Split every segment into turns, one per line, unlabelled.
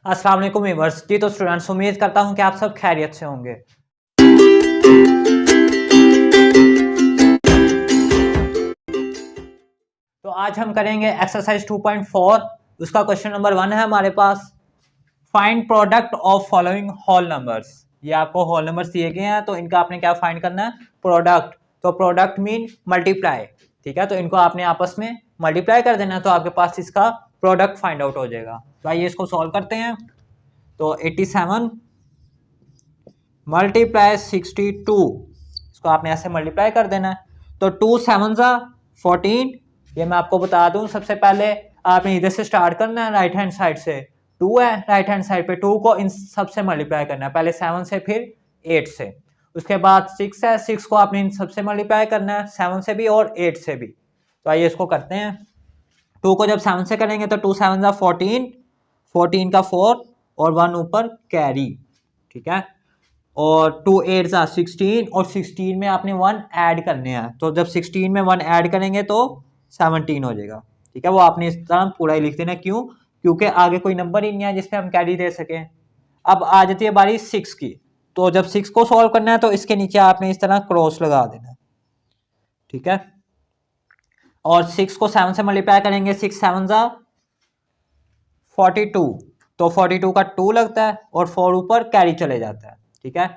अस्सलाम वालेकुम व्यूअर्स जी। तो स्टूडेंट्स, उम्मीद करता हूं कि आप सब खैरियत से होंगे। तो आज हम करेंगे एक्सरसाइज 2.4। उसका क्वेश्चन नंबर 1 है हमारे पास, find product of following whole numbers. ये आपको होल नंबर्स दिए गए हैं, तो इनका आपने क्या फाइंड करना है, प्रोडक्ट। तो प्रोडक्ट मीन मल्टीप्लाई, ठीक है। तो इनको आपने आपस में मल्टीप्लाई कर देना, तो आपके पास इसका प्रोडक्ट फाइंड आउट हो जाएगा। तो आइए इसको सॉल्व करते हैं। तो 87 मल्टीप्लाई 62, इसको आपने ऐसे मल्टीप्लाई कर देना है। तो 2 7 ज़ा 14। ये मैं आपको बता दूं, सबसे पहले आपने इधर से स्टार्ट करना है, राइट हैंड साइड से 2 है, राइट हैंड साइड पे 2 को इन सबसे मल्टीप्लाई करना है, पहले 7 से फिर 8 से। उसके बाद 6 है, 6 को आपने इन सबसे मल्टीप्लाई करना है, 7 से भी और 8 से भी। तो आइए इसको करते हैं। 2 को जब 7 से करेंगे तो 2 7 ज़ा 14, 14 का 4 और 1 ऊपर कैरी, ठीक है। और 2 8 ज़ा 16 और 16 में आपने 1 ऐड करने हैं। तो जब 16 में 1 ऐड करेंगे तो 17 हो जाएगा, ठीक है। वो आपने इस तरह पूरा ही लिख देना। क्यों? क्योंकि आगे कोई नंबर ही नहीं है जिसमें हम कैरी दे सकें। अब आ जाती है बारी 6 की। तो जब 6 को सॉल्व करना है तो इसके नीचे आपने इस तरह क्रॉस लगा देना, ठीक है। और 6 को 7 से मल्टीप्लाई करेंगे, 6 7 ज़ा 42, तो 42 का 2 लगता है और 4 ऊपर कैरी चले जाता है, ठीक है।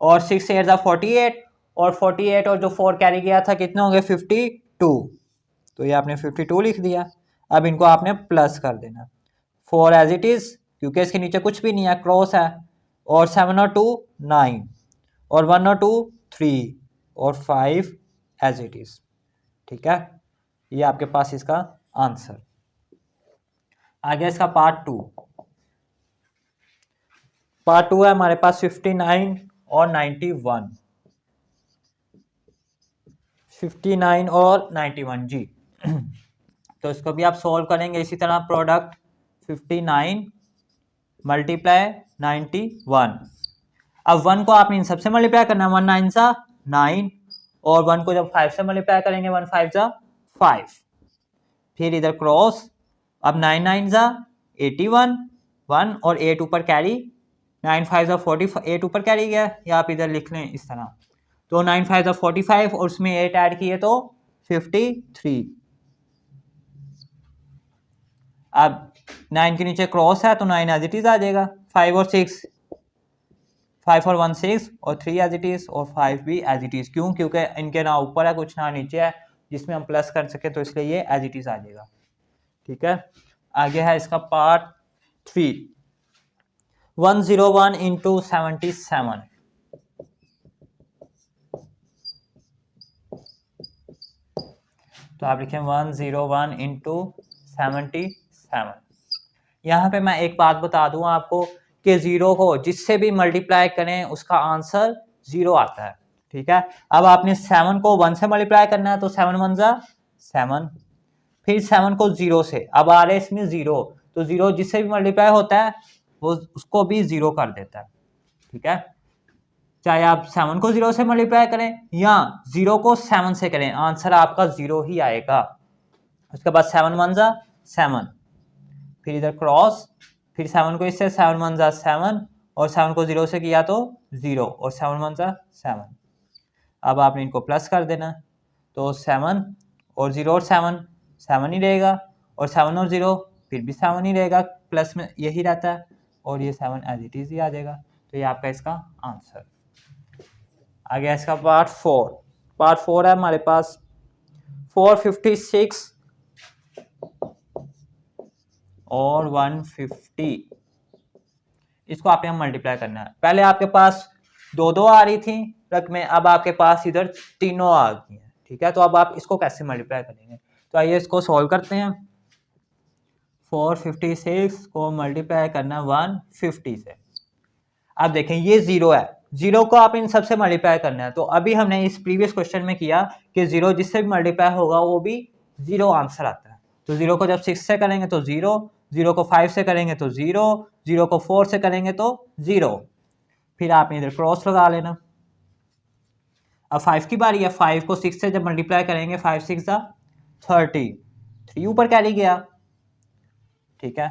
और 6 8 ज़ा 48, और 48 और जो 4 कैरी गया था कितने होंगे, 52। तो ये आपने 52 लिख दिया। अब इनको आपने प्लस कर देना, 4 एज इट इज, क्योंकि इसके नीचे कुछ भी नहीं है, क्रॉस है। और 7 और 2 9, और 1 और 2 3, और 5 एज इट इज, ठीक है। ये आपके पास इसका आंसर आ गया। इसका पार्ट 2 है हमारे पास 59 और 91, 59 और 91 जी। तो इसको भी आप सॉल्व करेंगे इसी तरह, प्रोडक्ट 59 मल्टीप्लाई 91। अब 1 को आपने इन सबसे मल्टीप्लाई करना है, 1 9 ज़ा 9, और 1 को जब 5 से मल्टीप्लाई करेंगे, 1 5 ज़ा 5, फिर इधर क्रॉस। अब 9 9 ज़ा 81, 1 और 8 ऊपर कैरी, 9 5 ज़ा 40, 8 ऊपर कैरी गया, या आप इधर लिख लें इस तरह। तो 9 5 ज़ा 45 और उसमें 8 ऐड किए तो 53। अब 9 के नीचे क्रॉस है तो 9 एज इट इज आ जाएगा। 5 और 6, 5 और 1 6, और 3 एज इट इज, और 5 भी एज इट इज। क्यों? क्योंकि इनके ना ऊपर है कुछ ना नीचे है जिसमें हम प्लस कर सके, तो इसलिए ये एज इट इज आ जाएगा, ठीक है। आगे है इसका पार्ट 3, 101 इंटू 77। तो आप लिखें 101 इंटू 77। यहाँ पे मैं एक बात बता दूं आपको कि 0 को जिससे भी मल्टीप्लाई करें उसका आंसर 0 आता है, ठीक है। अब आपने 7 को 1 से मल्टीप्लाई करना है, तो 7 1 ज़ा 7, फिर 7 को 0 से, अब आ रहे इसमें 0, तो 0 जिससे भी मल्टीप्लाई होता है वो उसको भी 0 कर देता है, ठीक है। चाहे आप 7 को 0 से मल्टीप्लाई करें या 0 को 7 से करें, आंसर आपका 0 ही आएगा। उसके बाद 7 1 ज़ा 7, फिर इधर क्रॉस, फिर 7 को इससे, 7 1 ज़ा 7, और 7 को 0 से किया तो 0, और 7 1 ज़ा 7। अब आपने इनको प्लस कर देना, तो 7 और 0 और 7 7 ही रहेगा, और 7 और 0 फिर भी 7 ही रहेगा, प्लस में यही रहता है, और ये 7 एज इट इज ही आ जाएगा। तो ये आपका इसका आंसर आ गया। इसका पार्ट 4 है हमारे पास, 456 और 150। इसको आपने हम मल्टीप्लाई करना है। पहले आपके पास 2 आ रही थी रकमें, अब आपके पास इधर तीनों आ गई हैं, ठीक है। तो अब आप इसको कैसे मल्टीप्लाई करेंगे, तो आइए इसको सॉल्व करते हैं। 456 को मल्टीप्लाई करना 150 से। अब देखें ये 0 है, 0 को आप इन सबसे मल्टीप्लाई करना है। तो अभी हमने इस प्रीवियस क्वेश्चन में किया कि 0 जिससे भी मल्टीप्लाई होगा वो भी 0 आंसर आता है। तो 0 को जब 6 से करेंगे तो 0, 0 को 5 से करेंगे तो 0, 0 को 4 से करेंगे तो 0, फिर आपने इधर क्रॉस लगा लेना। अब 5 की बारी है, 5 को 6 से जब मल्टीप्लाई करेंगे, 5 6 ज़ा 30, 3 ऊपर कैरी गया, ठीक है।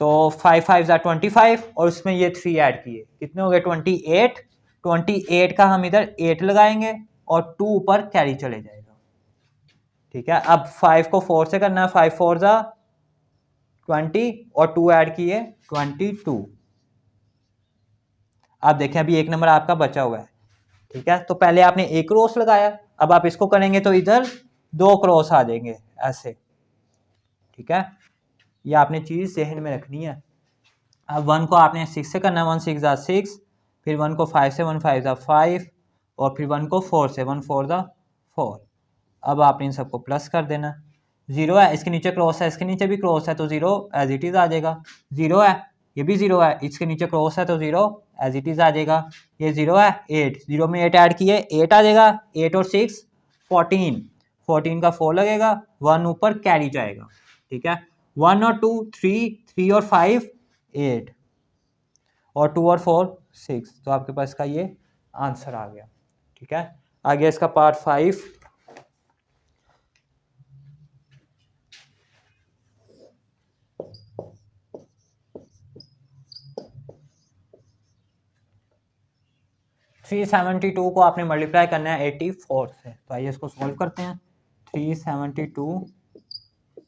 तो 5 5 ज़ा 25 और उसमें ये 3 ऐड किए, कितने हो गए 28। 28 का हम इधर 8 लगाएंगे और 2 ऊपर कैरी चले जाएगा। ठीक है, अब 5 को 4 से करना है, 5 4 ज़ा 20 और 2 ऐड किए 22। आप देखें अभी एक नंबर आपका बचा हुआ है। ठीक है, तो पहले आपने एक क्रॉस लगाया, अब आप इसको करेंगे तो इधर 2 क्रॉस आ जाएंगे ऐसे। ठीक है, ये आपने चीज जहन में रखनी है। अब 1 को आपने 6 से करना है, 1 6 ज़ा 6, फिर 1 को 5 से, 1 5 ज़ा 5 और फिर 1 को 4 से, 1 4 ज़ा 4। अब आपने इन सबको प्लस कर देना। 0 है, इसके नीचे क्रॉस है, इसके नीचे भी क्रॉस है तो 0 एज इट इज़ आ जाएगा। 0 है, ये भी 0 है, इसके नीचे क्रॉस है तो 0 एज इट इज़ आ जाएगा। ये 0 है, 8, 0 में 8 ऐड किए 8 आ जाएगा। 8 और 6 14, 14 का 4 लगेगा, 1 ऊपर कैरी जाएगा। ठीक है, 1 और 2 3, 3 और 5 8 और 2 और 4 6, तो आपके पास का ये आंसर आ गया। ठीक है, आ गया इसका पार्ट 5। थ्री 72 को आपने मल्टीप्लाई करना है 84 से, तो आइए इसको सॉल्व करते हैं। 372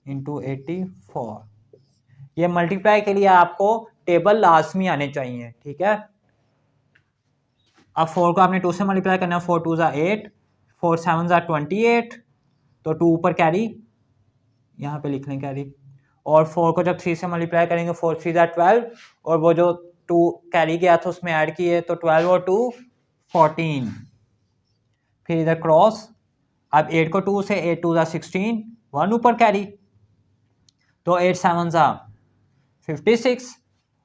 इंटू 84, ये मल्टीप्लाई के लिए आपको टेबल लाजमी आने चाहिए। ठीक है, अब 4 को आपने 2 से मल्टीप्लाई करना है, 4 2 ज़ा 8, 4 7 ज़ा 28, तो 2 ऊपर कैरी, यहाँ पे लिख लें कैरी, और 4 को जब 3 से मल्टीप्लाई करेंगे 4 3 ज़ा 12, और वो जो 2 कैरी गया था उसमें ऐड किए तो 12 और 2 14, फिर इधर क्रॉस। अब 8 को 2 से, 8 2 ज़ा 16, 1 ऊपर कैरी, तो 8 7 ज़ा 56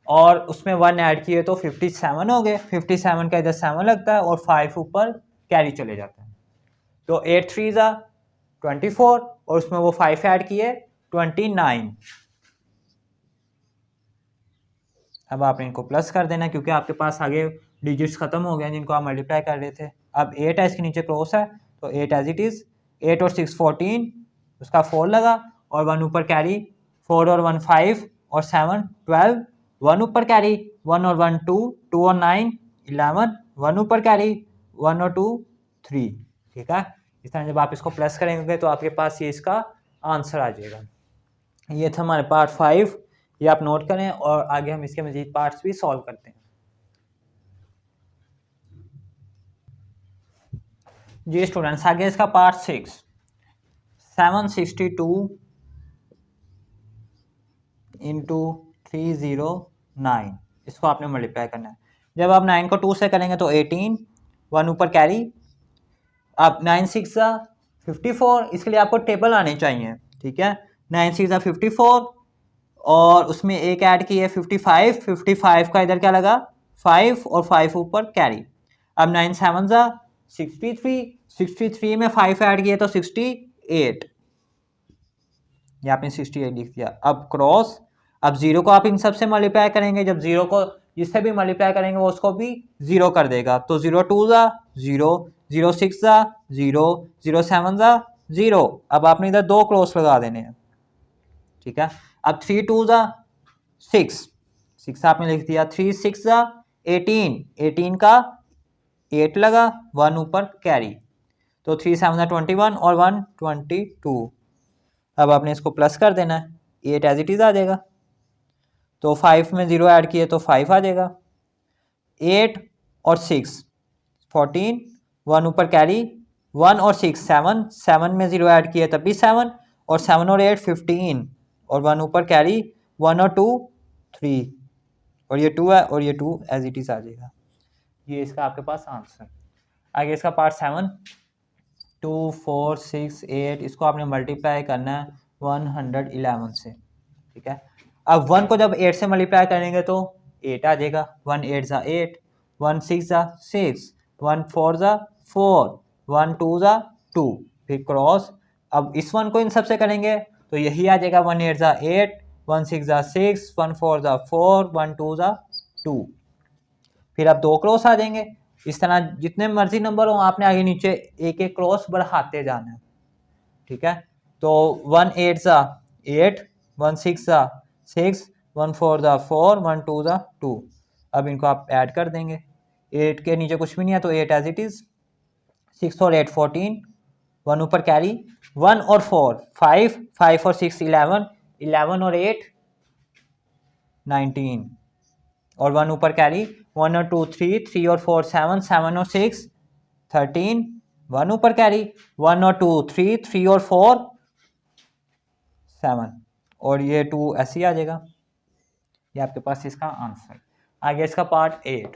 और उसमें 1 ऐड किए तो 57 हो गए। 57 का इधर 7 लगता है और 5 ऊपर कैरी चले जाता है, तो 8 3 ज़ा 24 और उसमें वो 5 ऐड किए 29। अब आपने इनको प्लस कर देना क्योंकि आपके पास आगे डिजिट्स खत्म हो गए जिनको आप मल्टीप्लाई कर रहे थे। अब 8 है, इसके नीचे क्रॉस है तो 8 एज इट इज। 8 और 6 14, उसका 4 लगा और 1 ऊपर कैरी, 4 और 1 5 और 7 12, 1 ऊपर कैरी, 1 और 1 2, 2 और 9 11, 1 ऊपर कैरी, 1 और 2 3। ठीक है, इस तरह जब आप इसको प्लस करेंगे तो आपके पास ये इसका आंसर आ जाएगा। ये था हमारे पार्ट 5, ये आप नोट करें और आगे हम इसके मजीद पार्ट्स भी सॉल्व करते हैं। जी स्टूडेंट्स, आगे इसका पार्ट 6, 762 इंटू 309, इसको आपने मल्टीप्लाई करना है। जब आप 9 को 2 से करेंगे तो 18, 1 ऊपर कैरी। अब 9 6 ज़ा 54, इसके लिए आपको टेबल आने चाहिए। ठीक है, 9 6 ज़ा 54 और उसमें एक ऐड की है 55, 55 का इधर क्या लगा 5 और 5 ऊपर कैरी। अब 9 7 ज़ा 63, 63 में 5 ऐड किए तो 68, ये आपने 68 लिख दिया। अब क्रॉस, अब 0 को आप इन सब से मल्टीप्लाई करेंगे, जब 0 को जिससे भी मल्टीप्लाई करेंगे वो उसको भी 0 कर देगा, तो 0 2 ज़ा 0, 0 6 ज़ा 0, 0 7 ज़ा 0। अब आपने इधर 2 क्रॉस लगा देने हैं। ठीक है, अब 3 2 ज़ा 6, 6 आपने लिख दिया। 3 6 ज़ा 18, 18 का 8 लगा, 1 ऊपर कैरी, तो 3 7 ज़ा 21 और 1 22। अब आपने इसको प्लस कर देना है, 8 एज इट इज़ आ जाएगा, तो 5 में 0 ऐड किए तो 5 आ जाएगा। 8 और 6 14, 1 ऊपर कैरी, 1 और 6 7, 7 में 0 ऐड किए तब भी 7, और 7 और 8 15 और 1 ऊपर कैरी, 1 और 2 3, और ये 2 है और ये 2 एज इट इज़ आ जाएगा। ये इसका आपके पास आंसर। आगे इसका पार्ट 7, 2 4 6 8, इसको आपने मल्टीप्लाई करना है 111 से। ठीक है, अब 1 को जब 8 से मल्टीप्लाई करेंगे तो 8 आ जाएगा। 1 8 ज़ा 8, 1 6 ज़ा 6, 1 4 ज़ा 4, 1 2 ज़ा 2, फिर क्रॉस। अब इस 1 को इन सब से करेंगे तो यही आ जाएगा। 1 8 ज़ा 8, 1 6 ज़ा 6, 1 4 ज़ा 4, 1 2 ज़ा 2, फिर अब 2 क्रॉस आ जाएंगे। इस तरह जितने मर्जी नंबर हो आपने आगे नीचे एक एक क्रॉस बढ़ाते जाना है। ठीक है, तो 1 8 ज़ा 8, 1 6 ज़ा 6, 1 4 ज़ा 4, 1 2 ज़ा 2। अब इनको आप ऐड कर देंगे, 8 के नीचे कुछ भी नहीं है तो 8 एज इट इज़, 6 और 8 14, 1 ऊपर कैरी, 1 और 4 5, 5 और 6 11, 11 और 8 19, और 1 ऊपर कैरी, 1 और 2 3, 3 और 4 7, 7 और 6 13, 1 ऊपर कैरी, 1 और 2 3, 3 और 4 7, और ये 2 ऐसे ही आ जाएगा। ये आपके पास इसका आंसर। आगे इसका पार्ट 8,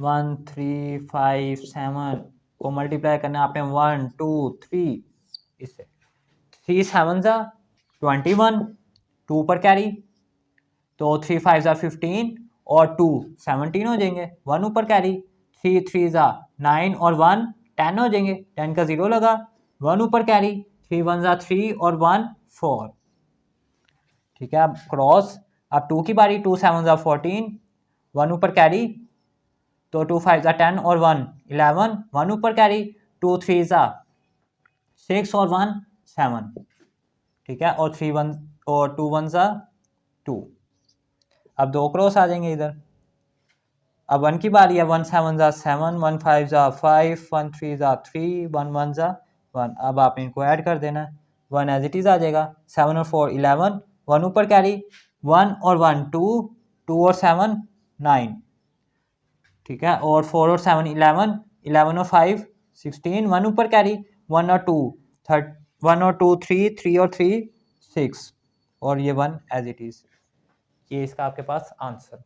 1 3 5 7 को मल्टीप्लाई करना है आपने 1 2 3 इससे, 3 7 ज़ा 21, 2 पर कैरी, तो 3 5 ज़ा 15 और 2 17 हो जाएंगे, 1 ऊपर कैरी, 3 3 ज़ा 9 और 1 10 हो जाएंगे, 10 का 0 लगा, 1 ऊपर कैरी, 3 1 ज़ा 3 और 1 4। ठीक है, अब क्रॉस, अब 2 की बारी, 2 7 ज़ा 14, 1 ऊपर कैरी, तो 2 5 ज़ा 10 और 1 11, 1 ऊपर कैरी, 2 3 ज़ा 6 और 1 7। ठीक है, और 3 1 और 2 1 ज़ा 2। अब 2 क्रॉस आ जाएंगे इधर। अब 1 की बारी है, 1 7 ज़ा 7, 1 5 ज़ा 5, 1 3 ज़ा 3, 1 1 ज़ा 1। अब आप इनको ऐड कर देना, 1 एज इट इज़ आ जाएगा, 7 और 4 11, 1 ऊपर कैरी, 1 और 1 2, 2 और 7 9। ठीक है, और 4 और 7 11, 11 और 5 16, 1 ऊपर कैरी, 1 और 2 1 और 2 3, 3 और 3 6, और ये 1 एज इट इज़। ये इसका आपके पास आंसर।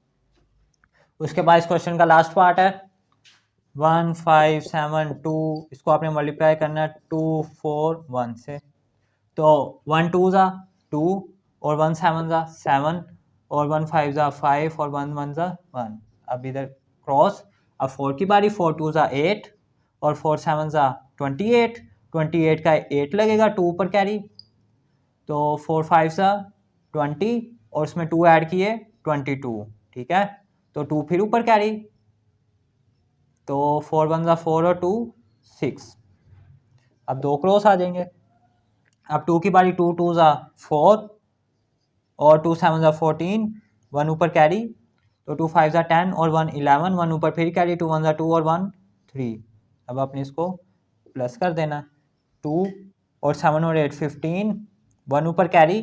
उसके बाद इस क्वेश्चन का लास्ट पार्ट है 1 5 7 2, इसको आपने मल्टीप्लाई करना है 2 4 1 से, तो 1 2 ज़ा 2 और 1 7 ज़ा 7 और 1 5 ज़ा 5 और 1 1 ज़ा 1। अब इधर क्रॉस, अब 4 की बारी, 4 2 ज़ा 8 और 4 7 ज़ा 28, 28 का 8 लगेगा, 2 ऊपर कैरी, तो 4 5 ज़ा 20 और उसमें 2 ऐड किए 22। ठीक है, तो 2 फिर ऊपर कैरी, तो 4 1 ज़ा 4 और 2 6। अब 2 क्रॉस आ जाएंगे, अब 2 की बारी, 2 2 ज़ा 4 और 2 7 ज़ा 14, 1 ऊपर कैरी, तो 2 5 ज़ा 10 और 1 11, 1 ऊपर फिर कैरी, 2 1 ज़ा 2 और 1 3। अब आपने इसको प्लस कर देना, 2 और 7 और 8 15, 1 ऊपर कैरी,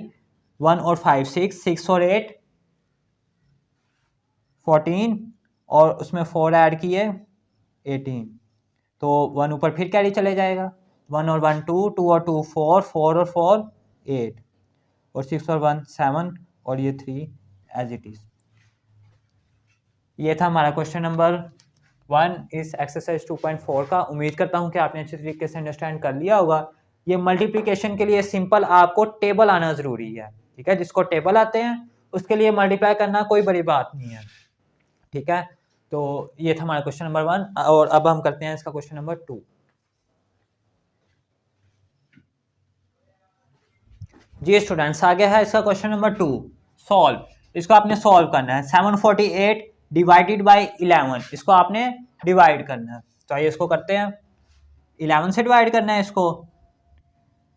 1 और 5 6, 6 और 8 14, और उसमें 4 ऐड किए 18, तो 1 ऊपर फिर कैरी चले जाएगा, 1 और 1 2, 2 और 2 4, 4 और 4 8, और 6 और 1 7, और ये 3 एज इट इज़। ये था हमारा क्वेश्चन नंबर 1 इस एक्सरसाइज 2.4 का। उम्मीद करता हूँ कि आपने अच्छे तरीके से अंडरस्टैंड कर लिया होगा। ये मल्टीप्लिकेशन के लिए सिंपल आपको टेबल आना ज़रूरी है। ठीक है, जिसको टेबल आते हैं उसके लिए मल्टीप्लाई करना कोई बड़ी बात नहीं है। ठीक है, तो ये था हमारा क्वेश्चन नंबर 1, और अब हम करते हैं इसका क्वेश्चन नंबर 2। जी स्टूडेंट्स, आगे है इसका क्वेश्चन नंबर 2, सॉल्व। इसको आपने सॉल्व करना है, 748 डिवाइडेड बाई 11, इसको आपने डिवाइड करना है। तो आइए इसको करते हैं, 11 से डिवाइड करना है इसको,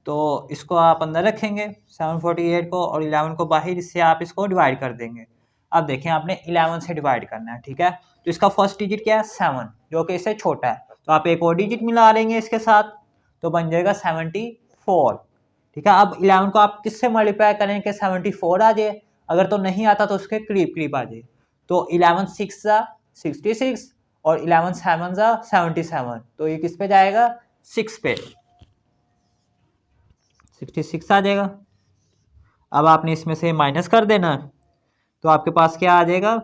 तो इसको आप अंदर रखेंगे 748 को, और 11 को बाहर, इससे आप इसको डिवाइड कर देंगे। अब देखें, आपने 11 से डिवाइड करना है। ठीक है, तो इसका फर्स्ट डिजिट क्या है 7, जो कि इससे छोटा है, तो आप एक और डिजिट मिला लेंगे इसके साथ, तो बन जाएगा 74। ठीक है, अब 11 को आप किससे मल्टीप्लाई करें कि 74 आ जाए, अगर तो नहीं आता तो उसके करीब करीब आ जाए, तो 11 6 ज़ा 66 और 11 7 ज़ा 77, तो ये किस पे जाएगा 6 पे, 66 आ जाएगा। अब आपने इसमें से माइनस कर देना, तो आपके पास क्या आ जाएगा,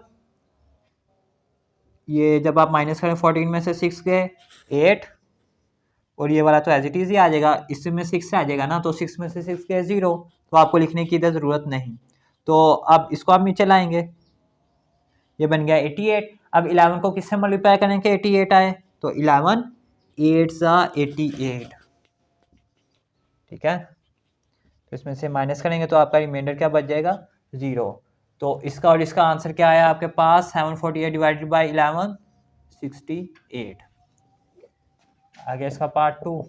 ये जब आप माइनस करें 14 में से 6 गए 8, और ये वाला तो एज इट इज ही आ जाएगा, इसमें 6 से आ जाएगा ना, तो 6 में से 6 गए 0, तो आपको लिखने की इधर ज़रूरत नहीं। तो अब इसको आप नीचे लाएंगे, ये बन गया 88। अब 11 को किससे मल्टीप्लाई करें कि 88 आए, तो 11 8 ज़ा 88। ठीक है, तो इसमें से माइनस करेंगे तो आपका रिमाइंडर क्या बच जाएगा 0। तो इसका और इसका आंसर क्या आया आपके पास, 748 डिवाइडेड बाई 11 68। आगे इसका पार्ट 2,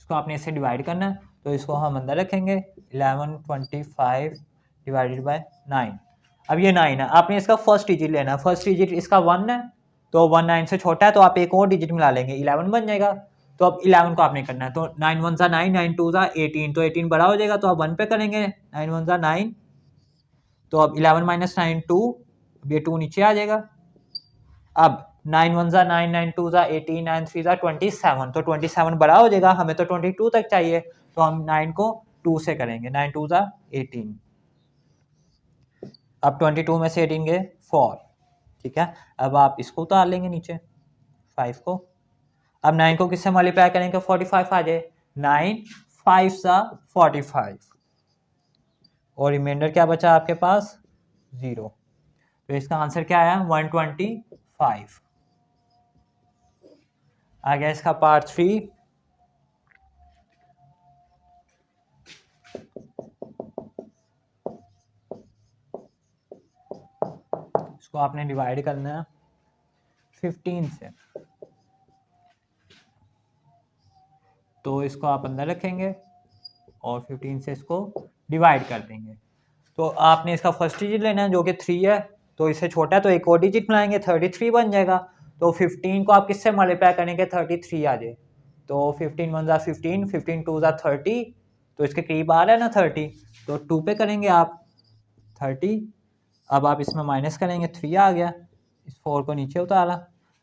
इसको आपने इससे डिवाइड करना है, तो इसको हम अंदर रखेंगे 1125 डिवाइडेड बाय 9। अब ये 9 है, आपने इसका फर्स्ट डिजिट लेना है, फर्स्ट डिजिट इसका 1 है, तो 1 9 से छोटा है तो आप एक और डिजिट मिला लेंगे, 11 बन जाएगा। तो अब 11 को आपने करना है, तो 9 1 ज़ा 9, 9 2 ज़ा 18, तो 18 बड़ा हो जाएगा, तो आप 1 पे करेंगे, 9 1 ज़ा 9, तो अब 11 माइनस 9 2, अब ये 2 नीचे आ जाएगा। अब 9 1 ज़ा 9, 9 2 ज़ा 18, 9 3 ज़ा 27, तो 27 बड़ा हो जाएगा, हमें तो 22 तक चाहिए, तो हम 9 को 2 से करेंगे, 9 2 ज़ा 18, अब 22 में से 18 गए 4, ठीक है। अब आप इसको उतार लेंगे नीचे 5 को, अब 9 को किससे मल्टीप्लाई करेंगे 45 आ जाए, 9 5 सा 45, और रिमाइंडर क्या बचा आपके पास 0, तो इसका आंसर क्या आया 125। आ गया इसका पार्ट 3। इसको आपने डिवाइड करना है 15 से, तो इसको आप अंदर रखेंगे और 15 से इसको डिवाइड कर देंगे। तो आपने इसका फर्स्ट डिजिट लेना है जो कि 3 है, तो इससे छोटा है तो एक और डिजिट मिलाएंगे, 33 बन जाएगा। तो 15 को आप किससे मल्टीप्लाई करेंगे 33 आ जाए, तो 15 1 ज़ा 15, 15 2 ज़ा 30, तो इसके करीब आ रहा है ना 30, तो 2 पे करेंगे आप 30। अब आप इसमें माइनस करेंगे 3 आ गया, इस 4 को नीचे उतारा।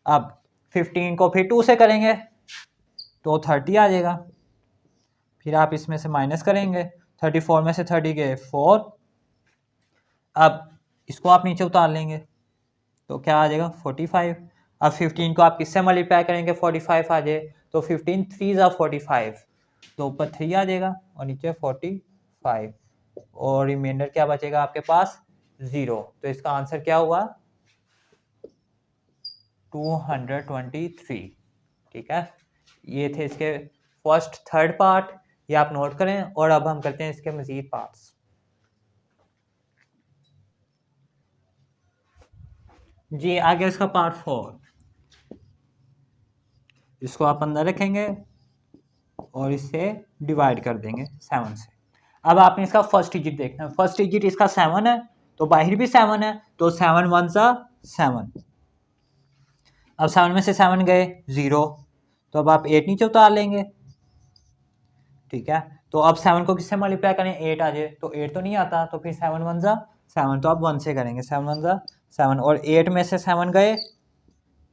अब 15 को फिर 2 से करेंगे तो 30 आ जाएगा, फिर आप इसमें से माइनस करेंगे, 34 में से 30 गए 4, अब इसको आप नीचे उतार लेंगे तो क्या आ जाएगा 45। अब 15 को आप किससे मल्टीप्लाई करेंगे 45 आ जाए, तो 15 3 ज़ा 45, तो ऊपर 3 आ जाएगा और नीचे 45, और रिमाइंडर क्या बचेगा आपके पास 0, तो इसका आंसर क्या हुआ 223, ठीक है। ये थे इसके फर्स्ट थर्ड पार्ट, ये आप नोट करें, और अब हम करते हैं इसके मजीद पार्ट्स। जी आगे इसका पार्ट 4, इसको आप अंदर रखेंगे और इससे डिवाइड कर देंगे 7 से। अब आपने इसका फर्स्ट डिजिट देखना है, फर्स्ट डिजिट इसका 7 है, तो बाहर भी 7 है, तो 7 1 ज़ा 7, अब 7 में से 7 गए 0, तो अब आप 8 नीचे उतार लेंगे, ठीक है। तो अब 7 को किससे मल्टीप्लाई करें 8 आ जाए, तो 8 तो नहीं आता, तो फिर 7 1 ज़ा 7, तो आप 1 से करेंगे, 7 1 ज़ा 7, और 8 में से 7 गए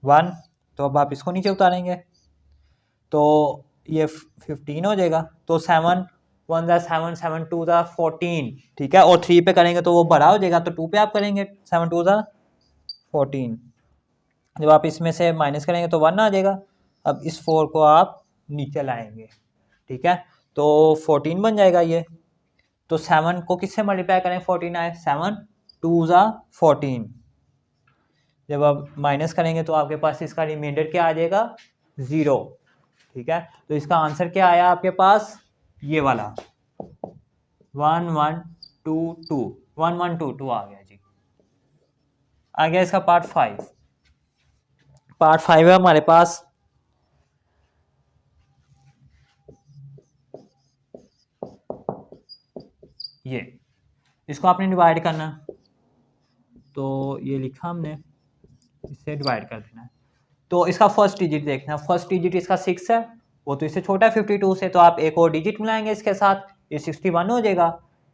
1, तो अब आप इसको नीचे उतारेंगे तो ये 15 हो जाएगा, तो 7 1 ज़ा 7, 7 2 ज़ा 14, ठीक है, और 3 पे करेंगे तो वो बड़ा हो जाएगा, तो 2 पे आप करेंगे 7 2 ज़ा 14, जब आप इसमें से माइनस करेंगे तो 1 आ जाएगा। अब इस 4 को आप नीचे लाएंगे, ठीक है, तो 14 बन जाएगा ये, तो 7 को किससे मल्टीप्लाई करें 14 आए, 7 2 ज़ा 14, जब आप माइनस करेंगे तो आपके पास इसका रिमाइंडर क्या आ जाएगा 0, ठीक है। तो इसका आंसर क्या आया आपके पास ये वाला 1 1 2 2, 1 1 2 2 आ गया जी। आ गया इसका पार्ट 5, पार्ट 5 है हमारे पास, ये इसको आपने डिवाइड करना, तो ये लिखा हमने, इससे डिवाइड कर देना है। तो इसका फर्स्ट डिजिट देखना, फर्स्ट डिजिट इसका 6 है, वो तो इससे छोटा है 52 से, तो आप एक और डिजिट मिलाएंगे इसके साथ, ये 61 हो जाएगा।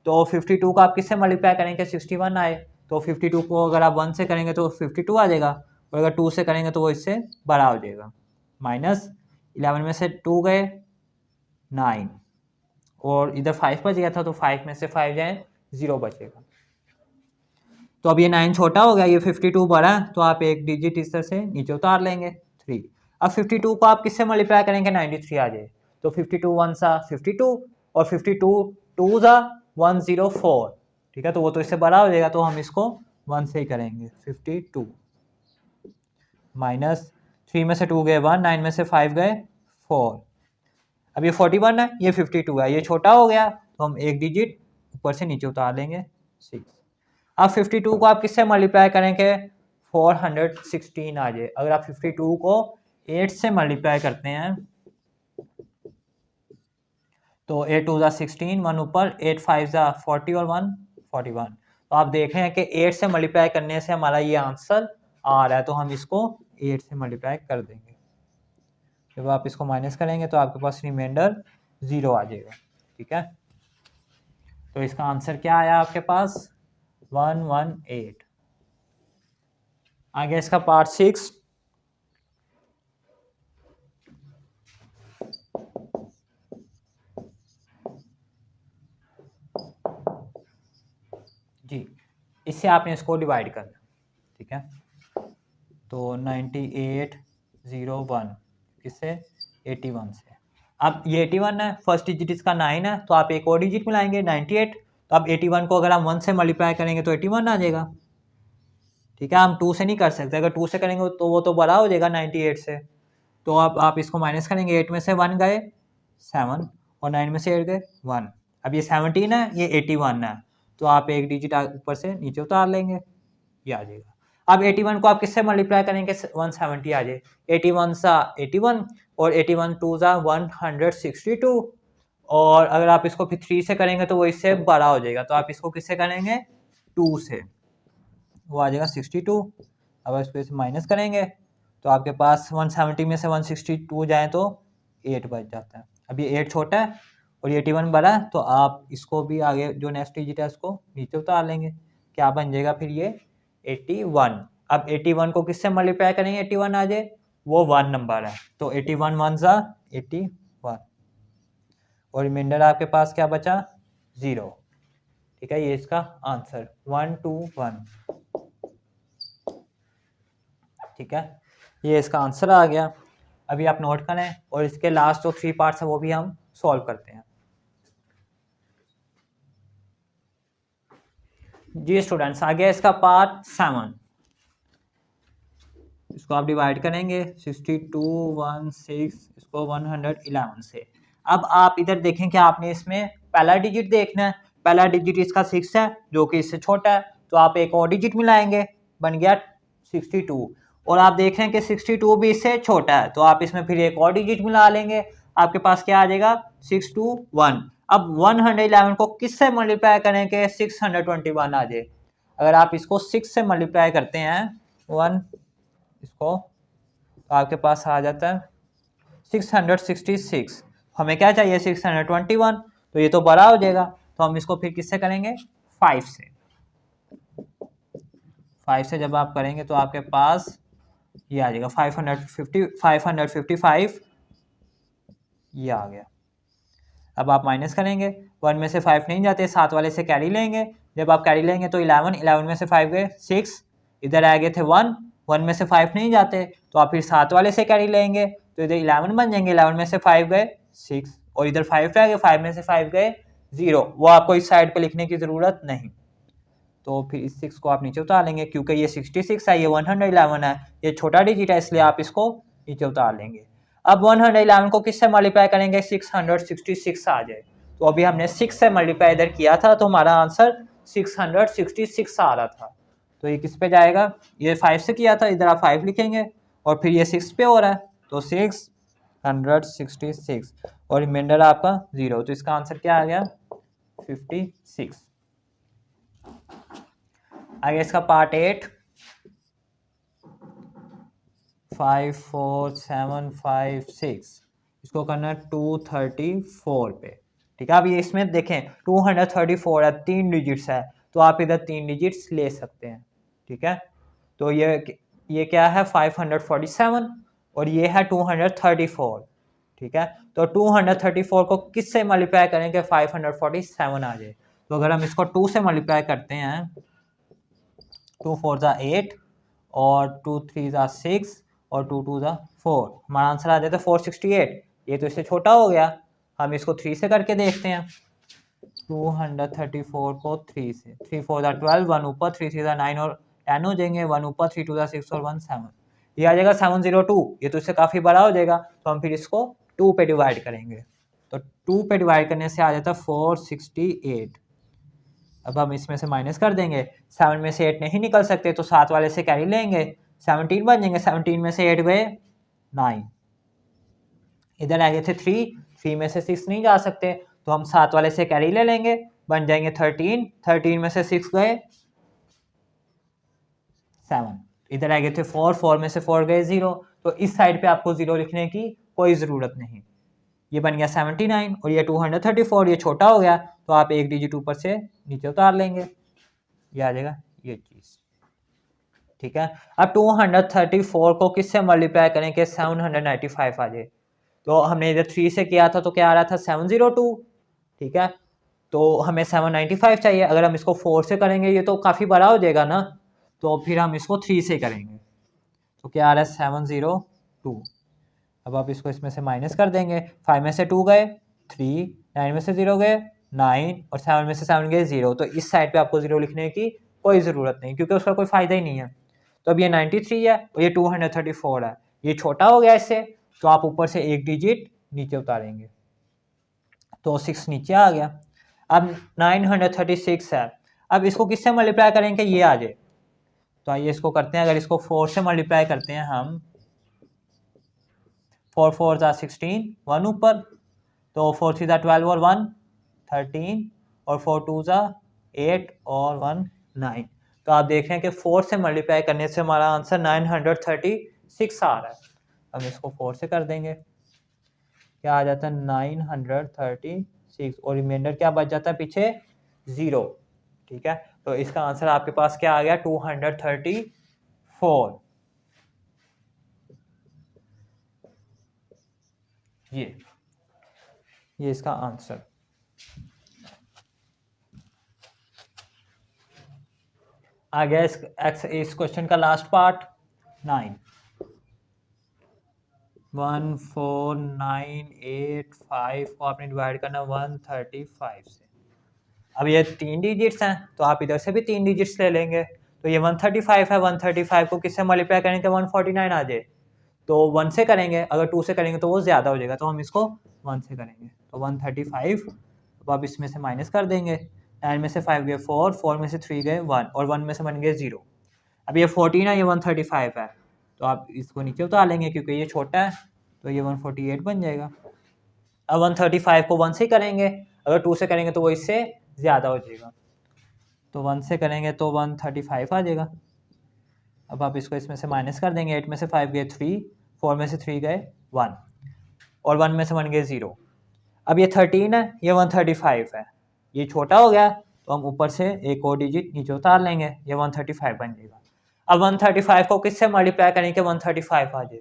तो 52 को आप किससे मल्टीप्लाई करेंगे 61 आए, तो 52 को अगर आप 1 से करेंगे तो 52 आ जाएगा, और अगर 2 से करेंगे तो वो इससे बड़ा हो जाएगा, माइनस 11 में से 2 गए 9, और इधर 5 बच गया था, तो 5 में से 5 जाए 0 बचेगा। तो अब ये 9 छोटा हो गया, ये 52 बड़ा है, तो आप एक डिजिट इस तरह से नीचे उतार लेंगे 3। अब 52 को आप किससे मल्टीप्लाई करेंगे 93 आ जाए, तो 52 1 सा 52, और 52 2 सा 104, ठीक है, तो वो तो इससे बड़ा हो जाएगा, तो हम इसको 1 से ही करेंगे, 52 माइनस 3 में से 2 गए 1, 9 में से 5 गए 4, अब ये 41 है, ये 52 है, ये छोटा हो गया, तो हम एक डिजिट ऊपर से नीचे उतार लेंगे 6। अब 52 को आप किससे मल्टीप्लाई करेंगे 416 आ जाए, अगर आप 52 को 8 से मल्टीप्लाई करते हैं तो 8 2 ज़ा 16, 1 ऊपर, 8 5 ज़ा 40 और 1 41। तो आप देख रहे हैं कि 8 से मल्टीप्लाई करने से हमारा ये आंसर आ रहा है, तो हम इसको 8 से मल्टीप्लाई कर देंगे। जब आप इसको माइनस करेंगे तो आपके पास रिमाइंडर 0 आ जाएगा। ठीक है, तो इसका आंसर क्या आया आपके पास 118। आगे इसका पार्ट 6। जी, इससे आपने इसको डिवाइड करना। ठीक है, तो 9801 किससे 81 से। अब ये 81 है, फर्स्ट डिजिट इसका 9 है, तो आप एक और डिजिट मिलाएंगे 98। तो अब 81 को अगर हम 1 से मल्टीप्लाई करेंगे तो 81 आ जाएगा। ठीक है, हम 2 से नहीं कर सकते, अगर 2 से करेंगे तो वो तो बड़ा हो जाएगा 98 से। तो अब आप इसको माइनस करेंगे, 8 में से 1 गए 7 और 9 में से 8 गए 1। अब ये 17 है, ये 81 है, तो आप एक डिजिट ऊपर से नीचे उतार लेंगे, ये आ जाएगा। अब 81 को आप किससे मल्टीप्लाई करेंगे 170 आ जाए। 81 सा 81 और 81 2 ज़ा 162। और अगर आप इसको फिर 3 से करेंगे तो वो इससे बड़ा हो जाएगा, तो आप इसको किससे करेंगे 2 से, वो आ जाएगा 62। अब इसको इसे माइनस करेंगे तो आपके पास 170 में से 162 जाए तो 8 बच जाता है। अब ये 8 छोटा है और ये 81 बड़ा है, तो आप इसको भी आगे जो नेक्स्ट डिजिट है उसको नीचे उतार लेंगे, क्या बन जाएगा फिर ये 81। अब 81 को किससे मल्टीप्लाई करेंगे 81 आ जाए, वो 1 नंबर है, तो 81 1 ज़ा 81 और रिमाइंडर आपके पास क्या बचा 0। ठीक है, ये इसका आंसर 121। ठीक है, ये इसका आंसर आ गया। अभी आप नोट करें और इसके लास्ट जो 3 पार्ट्स है वो भी हम सॉल्व करते हैं। जी स्टूडेंट्स, आ गया इसका पार्ट 7। इसको आप डिवाइड करेंगे 62 16 इसको 111 से। अब आप इधर देखें कि आपने इसमें पहला डिजिट देखना है, पहला डिजिट इसका 6 है जो कि इससे छोटा है, तो आप एक और डिजिट मिलाएंगे, बन गया 62। और आप देख रहे हैं कि 62 भी इससे छोटा है, तो आप इसमें फिर एक और डिजिट मिला लेंगे, आपके पास क्या आ जाएगा 621। अब 111 को किससे मल्टीप्लाई करें कि 621 आ जाए। अगर आप इसको 6 से मल्टीप्लाई करते हैं 1 इसको, तो आपके पास आ जाता है 666। हमें क्या चाहिए 621, तो ये तो बड़ा हो जाएगा, तो हम इसको फिर किससे करेंगे 5 से। 5 से जब आप करेंगे तो आपके पास ये आ जाएगा 555 ये आ गया। अब आप माइनस करेंगे, 1 में से 5 नहीं जाते, 7 वाले से कैरी लेंगे, जब आप कैरी लेंगे तो 11 में से 5 गए 6, इधर आ गए थे 1 में से 5 नहीं जाते, तो आप फिर 7 वाले से कैरी लेंगे तो इधर 11 बन जाएंगे, 11 में से 5 गए 6 और इधर 5 रह गए, 5 में से 5 गए 0, वो आपको इस साइड पे लिखने की ज़रूरत नहीं। तो फिर इस 6 को आप नीचे उतार लेंगे, क्योंकि ये 66 है, ये 111 है, ये छोटा डिजिट है, इसलिए आप इसको नीचे उतार लेंगे। अब 111 को किससे मल्टीप्लाई करेंगे 666 आ जाए, तो अभी हमने 6 से मल्टीप्लाई इधर किया था तो हमारा आंसर 666 आ रहा था, तो ये किस पे जाएगा, ये 5 से किया था, इधर आप 5 लिखेंगे और फिर ये 6 पे हो रहा है, तो 666 और रिमाइंडर आपका 0, तो इसका आंसर क्या आ गया 56। आगे इसका पार्ट 8 5 4 7 5 6 इसको करना है 234 पे। ठीक है, अब ये इसमें देखें 234 है, 3 डिजिट्स है, तो आप इधर 3 डिजिट्स ले सकते हैं। ठीक है, तो ये क्या है 547 और ये है 234। ठीक है, तो 234 को किससे मल्टीप्लाई करेंगे 547 आ जाए, तो अगर हम इसको 2 से मल्टीप्लाई करते हैं 2 4 ज़ा 8 और 2 3 ज़ा 6 और 2 2 ज़ा 4, हमारा आंसर आ जाता है 468। ये तो इससे छोटा हो गया, हम इसको 3 से करके देखते हैं। 234 को 3 से, 3 4 ज़ा 12, 1 ऊपर, 3 3 ज़ा 9 और 10 हो जाएंगे, 1 ऊपर, 3 2 ज़ा 6 और 1 7, ये आ जाएगा 702। ये तो इससे काफ़ी बड़ा हो जाएगा, तो हम फिर इसको 2 पे डिवाइड करेंगे, तो 2 पे डिवाइड करने से आ जाता है 468। अब हम इसमें से माइनस कर देंगे, 7 में से 8 नहीं निकल सकते, तो 7 वाले से कैरी लेंगे, 17 बन जाएंगे, 17 में से 8 गए 9, इधर आ गए थे 3 में से 6 नहीं जा सकते, तो हम 7 वाले से कैरी ले लेंगे, बन जाएंगे 13, 13 में से 6 गए 7, इधर आ गए थे 4, 4 में से 4 गए 0, तो इस साइड पे आपको 0 लिखने की कोई ज़रूरत नहीं। ये बन गया 79 और ये 234, ये छोटा हो गया तो आप एक डिजिट ऊपर से नीचे उतार लेंगे, ये आ जाएगा ये चीज़। ठीक है, अब 234 को किससे मल्टीप्लाई करें कि 795 आ जाए, तो हमने इधर 3 से किया था तो क्या आ रहा था 702। ठीक है, तो हमें 795 चाहिए, अगर हम इसको 4 से करेंगे ये तो काफ़ी बड़ा हो जाएगा ना, तो फिर हम इसको 3 से करेंगे, तो क्या आ रहा है 702। अब आप इसको इसमें से माइनस कर देंगे, 5 में से 2 गए 3, 9 में से 0 गए 9 और 7 में से 7 गए 0, तो इस साइड पे आपको 0 लिखने की कोई ज़रूरत नहीं क्योंकि उसका कोई फ़ायदा ही नहीं है। तो अब ये 93 है और ये 234 है, ये छोटा हो गया इससे, तो आप ऊपर से एक डिजिट नीचे उतारेंगे तो 6 नीचे आ गया। अब 936 है, अब इसको किससे मल्टीप्लाई करेंगे ये आ जाए, तो आइए इसको करते हैं। अगर इसको 4 से मल्टीप्लाई करते हैं हम, 4 4 जा 16, 1 ऊपर, तो 4 3 जा 12 और 1 13 और 4 2 जा 8 और 1 9, तो आप देख रहे हैं कि 4 से मल्टीप्लाई करने से हमारा आंसर 936 आ रहा है। हम इसको 4 से कर देंगे, क्या आ जाता है 936 और रिमाइंडर क्या बच जाता है पीछे 0। ठीक है, तो इसका आंसर आपके पास क्या आ गया 234। ये इसका आंसर। आ गया इस क्वेश्चन का लास्ट पार्ट 9। 1498 को आपने डिवाइड करना 135 से। अब ये 3 डिजिट्स हैं तो आप इधर से भी 3 डिजिट्स ले लेंगे, तो ये 135 है, 135 को किससे मल्टीप्लाई करेंगे 149 आ जाए, तो 1 से करेंगे, अगर 2 से करेंगे तो वो ज़्यादा हो जाएगा, तो हम इसको 1 से करेंगे, तो 135 तो आप इसमें से माइनस कर देंगे, 9 में से 5 गए 4, 4 में से 3 गए 1 और 1 में से बन गए 0। अब ये 14 है, ये 135 है, तो आप इसको नीचे उतार लेंगे क्योंकि ये छोटा है, तो ये 148 बन जाएगा। अब 135 को 1 से करेंगे, अगर 2 से करेंगे तो वो इससे ज़्यादा हो जाएगा, तो 1 से करेंगे तो 135 आ जाएगा। अब आप इसको इसमें से माइनस कर देंगे, 8 में से 5 गए 3, 4 में से 3 गए 1 और 1 में से बन गए 0। अब ये 13 है, ये 135 है, ये छोटा हो गया तो हम ऊपर से एक और डिजिट नीचे उतार लेंगे, ये 135 बन जाएगा। अब 135 को किससे मल्टीप्लाई करेंगे 135 आ जाए,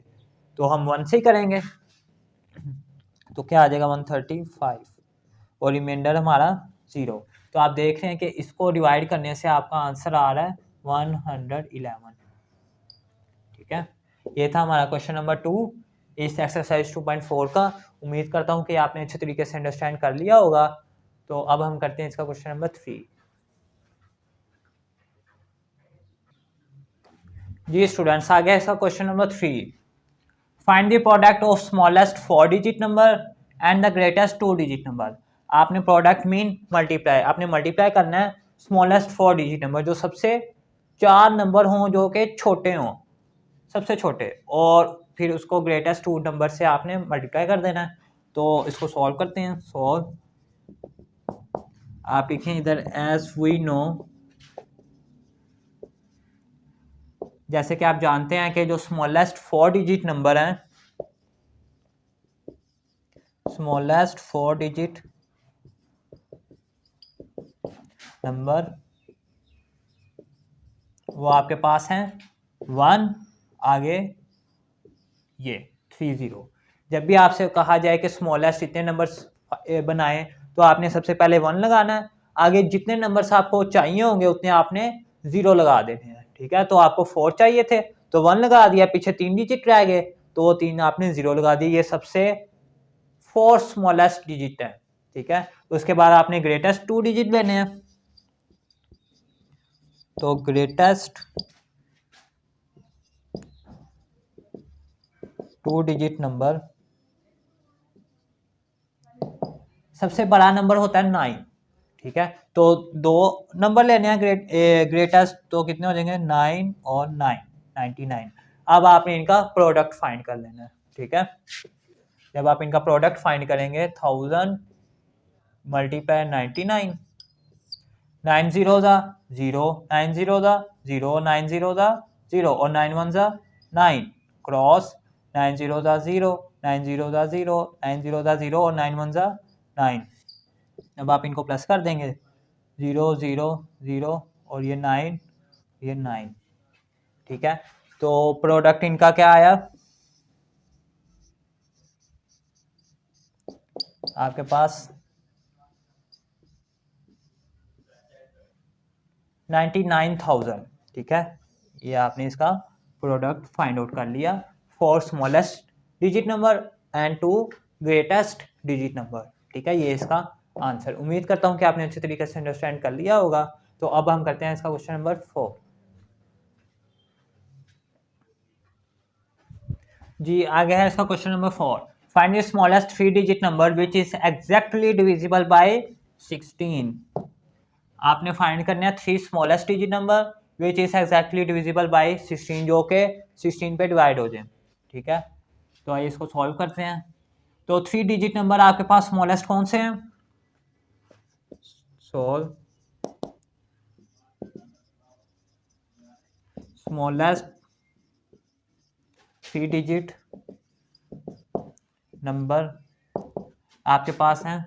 तो हम 1 से ही करेंगे, तो क्या आ जाएगा 135 और रिमाइंडर हमारा 0। तो आप देख रहे हैं कि इसको डिवाइड करने से आपका आंसर आ रहा है 111। ठीक है, ये था हमारा क्वेश्चन नंबर 2 इस एक्सरसाइज 2.4 का। उम्मीद करता हूँ कि आपने अच्छे तरीके से अंडरस्टैंड कर लिया होगा। तो अब हम करते हैं इसका क्वेश्चन नंबर 3। जी स्टूडेंट्स, आ गया इसका question number 3। Find the product of smallest 4 digit number and the greatest 2 digit number. आपने प्रोडक्ट मीन मल्टीप्लाई, आपने मल्टीप्लाई करना है स्मॉलेस्ट 4 डिजिट नंबर, जो सबसे 4 नंबर हों जो कि छोटे हों, सबसे छोटे, और फिर उसको ग्रेटेस्ट 2 नंबर से आपने मल्टीप्लाई कर देना है। तो इसको सॉल्व करते हैं। सॉल्व, आप लिखें इधर एज वी नो, जैसे कि आप जानते हैं कि जो स्मॉलेस्ट 4 डिजिट नंबर हैं, स्मॉलेस्ट 4 डिजिट नंबर वो आपके पास हैं 1, आगे ये 30। जब भी आपसे कहा जाए कि स्मॉलेस्ट इतने नंबर्स बनाएं तो आपने सबसे पहले 1 लगाना है, आगे जितने नंबर्स आपको चाहिए होंगे उतने आपने 0 लगा देने हैं। ठीक है, तो आपको 4 चाहिए थे तो 1 लगा दिया, पीछे 3 डिजिट रह गए तो वो 3 आपने 0 लगा दिए, ये सबसे 4 स्मॉलेस्ट डिजिट है। ठीक है, तो उसके बाद आपने ग्रेटेस्ट 2 डिजिट लेने हैं, तो ग्रेटेस्ट 2 डिजिट नंबर, सबसे बड़ा नंबर होता है 9। ठीक है, तो 2 नंबर लेने हैं ग्रेटेस्ट, तो कितने हो जाएंगे 9 और 9 99। अब आपने इनका प्रोडक्ट फाइंड कर लेना है। ठीक है, जब आप इनका प्रोडक्ट फाइंड करेंगे 1000 मल्टीप्लाई 99, 9 0 ज़ा 0, 9 0 ज़ा 0, 9 0 ज़ा 0 और 9 1 ज़ा 9 क्रॉस 9 0 ज़ा 0, 9 0 ज़ा 0, 9 0 ज़ा 0 और 9 1 ज़ा 9। अब आप इनको प्लस कर देंगे 0 0 0 और ये 9 ये 9, ठीक है। तो प्रोडक्ट इनका क्या आया, आपके पास 99,000, ठीक है। ये आपने इसका प्रोडक्ट फाइंड आउट कर लिया for smallest digit number and to greatest digit number, ठीक है। ये इसका आंसर, उम्मीद करता हूँ कि आपने अच्छे तरीके से अंडरस्टैंड कर लिया होगा। तो अब हम करते हैं इसका क्वेश्चन नंबर 4। जी आगे है इसका question number 4। Find the smallest 3 digit number which is exactly divisible by 16। आपने फाइंड करना है 3 smallest digit number which is exactly divisible by 16, जो कि 16 पे डिवाइड हो जाए, ठीक है। तो आइए इसको सॉल्व करते हैं। तो 3 डिजिट नंबर आपके पास स्मॉलेस्ट कौन से हैं, सॉल्व स्मॉलेस्ट 3 डिजिट नंबर आपके पास हैं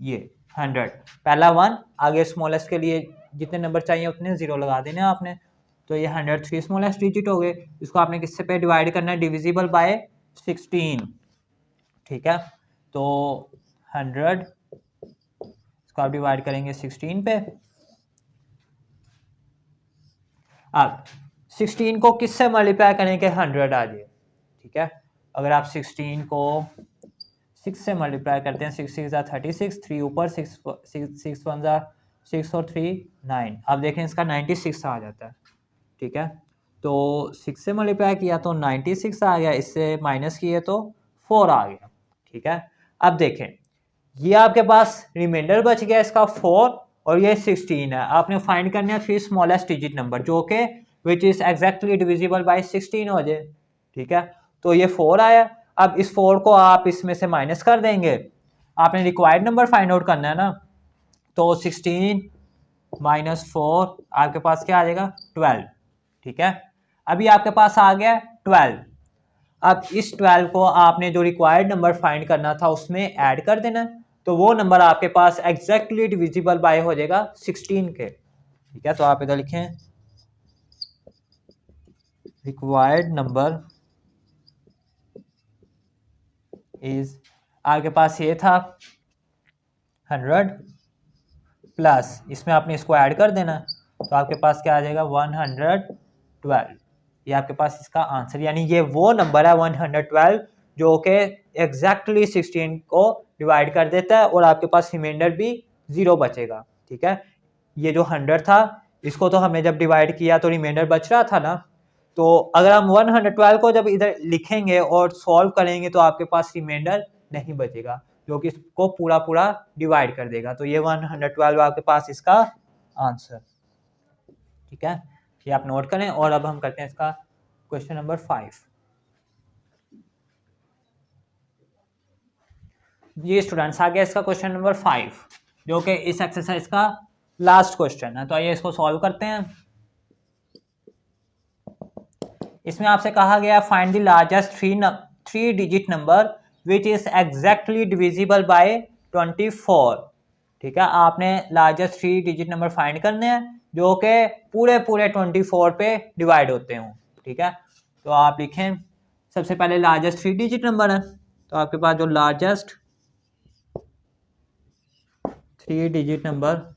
ये 100, पहला 1, आगे स्मॉलेस्ट के लिए जितने नंबर चाहिए उतने 0 लगा देने आपने। तो ये 103 स्मॉलेस्ट डिजिट हो गए, इसको आपने किससे पे डिवाइड करना है, डिविजिबल बाय 16, ठीक है। तो 100 इसको आप डिवाइड करेंगे 16 पे। अब 16 को किससे मल्टीप्लाई करें कि 100 आ जाए, ठीक है। अगर आप 16 को 6 से मल्टीप्लाई करते हैं, 6 6 36, 3 ऊपर 6 6 1 6 और 3 9, अब देखें इसका 96 आ जाता है, ठीक है। तो 6 से मल्टीप्लाई किया तो 96 आ गया, इससे माइनस किए तो 4 आ गया, ठीक है। अब देखें ये आपके पास रिमाइंडर बच गया इसका 4 और ये 16 है। आपने फाइंड करना है 3 स्मॉलेस्ट डिजिट नंबर जो कि which is exactly divisible by 16 हो जाए, ठीक है। तो ये 4 आया, अब इस 4 को आप इसमें से माइनस कर देंगे, आपने रिक्वायर्ड नंबर फाइंड आउट करना है ना। तो 16 माइनस 4 आपके पास क्या आ जाएगा, 12, ठीक है। अभी आपके पास आ गया 12। अब इस 12 को आपने जो रिक्वायर्ड नंबर फाइंड करना था उसमें ऐड कर देना, तो वो नंबर आपके पास एग्जैक्टली डिविजिबल बाय हो जाएगा 16 के, ठीक है। तो आप इधर लिखें रिक्वायर्ड नंबर इज, आपके पास ये था 100 प्लस इसमें आपने इसको ऐड कर देना, तो आपके पास क्या आ जाएगा 112। ये आपके पास इसका आंसर, यानी ये वो नंबर है 112 जो कि एग्जैक्टली 16 को डिवाइड कर देता है और आपके पास रिमाइंडर भी 0 बचेगा, ठीक है। ये जो 100 था इसको तो हमने जब डिवाइड किया तो रिमाइंडर बच रहा था ना, तो अगर हम 112 को जब इधर लिखेंगे और सॉल्व करेंगे तो आपके पास रिमाइंडर नहीं बचेगा जो कि इसको पूरा पूरा डिवाइड कर देगा। तो ये 112 आपके पास इसका आंसर, ठीक है। ये आप नोट करें। और अब हम करते हैं इसका क्वेश्चन नंबर 5। ये स्टूडेंट्स आ गया इसका क्वेश्चन नंबर 5 जो कि इस एक्सरसाइज का लास्ट क्वेश्चन है। तो आइए इसको सॉल्व करते हैं। इसमें आपसे कहा गया find the largest 3 digit number which is exactly divisible by 24, ठीक है। आपने लार्जेस्ट 3 डिजिट नंबर फाइंड करने हैं जो कि पूरे 24 पे डिवाइड होते हों, ठीक है। तो आप लिखें सबसे पहले लार्जेस्ट 3 डिजिट नंबर है, तो आपके पास जो largest 3 digit number,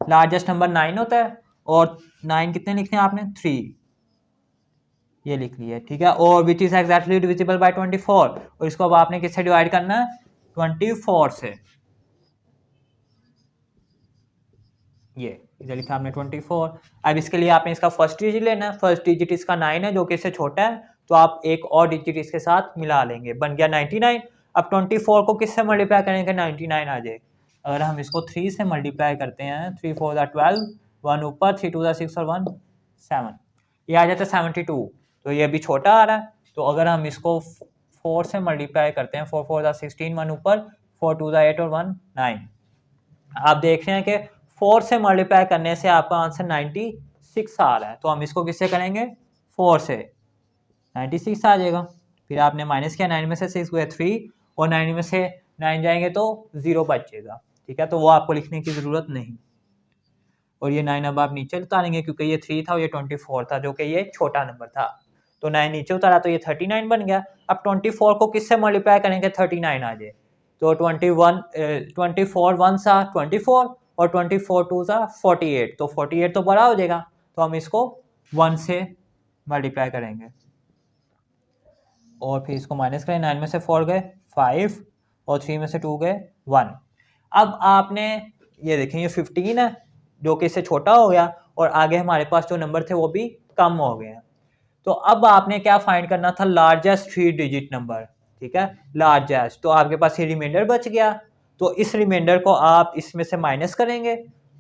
largest number 9 होता है और 9 कितने लिखने हैं आपने 3, ये लिख लिया, ठीक है। और which is exactly divisible by 24, और इसको अब आपने किससे डिवाइड करना है 24 से, ये इधर लिखा आपने 24। अब इसके लिए आपने इसका फर्स्ट डिजिट लेना है, फर्स्ट डिजिट इसका 9 है जो कि इससे छोटा है, तो आप एक और डिजिट इसके साथ मिला लेंगे, बन गया 99। अब 24 को किससे मल्टीप्लाई करेंगे 99 आ जाए। अगर हम इसको 3 से मल्टीप्लाई करते हैं, 3 4 12, 1 ऊपर, 3 2 6 और 1 7, ये आ जाता है 72। तो ये अभी छोटा आ रहा है, तो अगर हम इसको 4 से मल्टीप्लाई करते हैं, 4 4 16, 1 ऊपर, 4 2 8 और 1 9। आप देख रहे हैं कि 4 से मल्टीप्लाई करने से आपका आंसर 96 आ रहा है, तो हम इसको किससे करेंगे, 4 से, 96 आ जाएगा। फिर आपने माइनस किया, 9 में से 6 गए 3 और 9 में से 9 जाएंगे तो 0 बचेगा, ठीक है, तो वो आपको लिखने की ज़रूरत नहीं। और ये 9 अब आप नीचे उतारेंगे क्योंकि ये 3 था और ये 24 था, जो कि ये छोटा नंबर था, तो 9 नीचे उतारा तो ये 39 बन गया। अब 24 को किससे मल्टीप्लाई करेंगे 39 आ जाए, तो 24 1 सा 24 और 24 2 सा 48, तो 48 तो बड़ा हो जाएगा, तो हम इसको 1 से मल्टीप्लाई करेंगे और फिर इसको माइनस करें। 9 में से 4 गए 5 और 3 में से 2 गए 1। अब आपने ये देखें ये 15 है जो कि इससे छोटा हो गया और आगे हमारे पास जो नंबर थे वो भी कम हो गए हैं। तो अब आपने क्या फाइंड करना था, लार्जेस्ट 3 डिजिट नंबर, ठीक है, लार्जेस्ट। तो आपके पास ये रिमाइंडर बच गया, तो इस रिमाइंडर को आप इसमें से माइनस करेंगे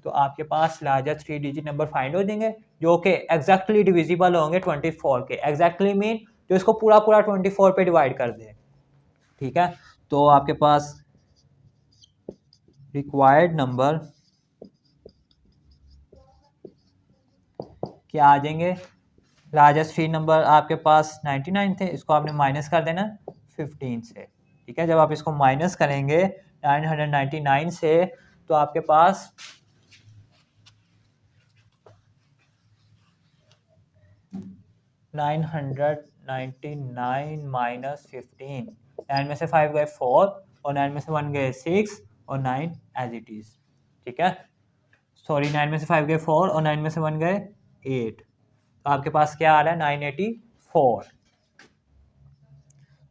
तो आपके पास लार्जेस्ट 3 डिजिट नंबर फाइंड हो जाएंगे जो कि एग्जैक्टली डिविजिबल होंगे 24 के। एग्जैक्टली मीन जो इसको पूरा पूरा 24 पे डिवाइड कर दे, ठीक है। तो आपके पास रिक्वायर्ड नंबर क्या आ जाएंगे, लार्जेस्ट 3 नंबर आपके पास 99 थे, इसको आपने माइनस कर देना 15 से, ठीक है। जब आप इसको माइनस करेंगे 999 से तो आपके पास 999 माइनस 15, 9 में से 5 गए 4 और 9 में से 1 गए 6 और 9 एज इट इज, ठीक है। सॉरी 9 में से 5 गए 4 और 9 में से 1 गए 8, तो आपके पास क्या आ रहा है 984।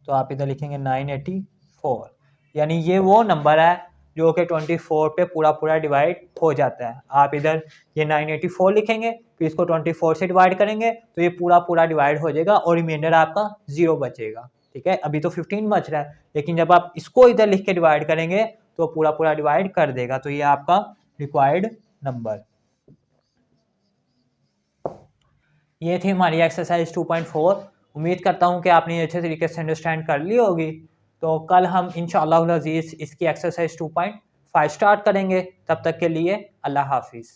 तो आप इधर लिखेंगे 984, यानी ये वो नंबर है जो कि 24 पे पूरा पूरा डिवाइड हो जाता है। आप इधर ये 984 लिखेंगे, फिर इसको 24 से डिवाइड करेंगे तो ये पूरा पूरा डिवाइड हो जाएगा और रिमाइंडर आपका 0 बचेगा, ठीक है। अभी तो 15 बच रहा है, लेकिन जब आप इसको इधर लिख के डिवाइड करेंगे तो पूरा पूरा डिवाइड कर देगा, तो ये आपका रिक्वायर्ड नंबर। ये थी हमारी एक्सरसाइज 2.4। उम्मीद करता हूँ कि आपने अच्छे तरीके से अंडरस्टैंड कर ली होगी। तो कल हम इंशाअल्लाह अज़ीज़ इसकी एक्सरसाइज 2.5 स्टार्ट करेंगे। तब तक के लिए अल्लाह हाफिज़।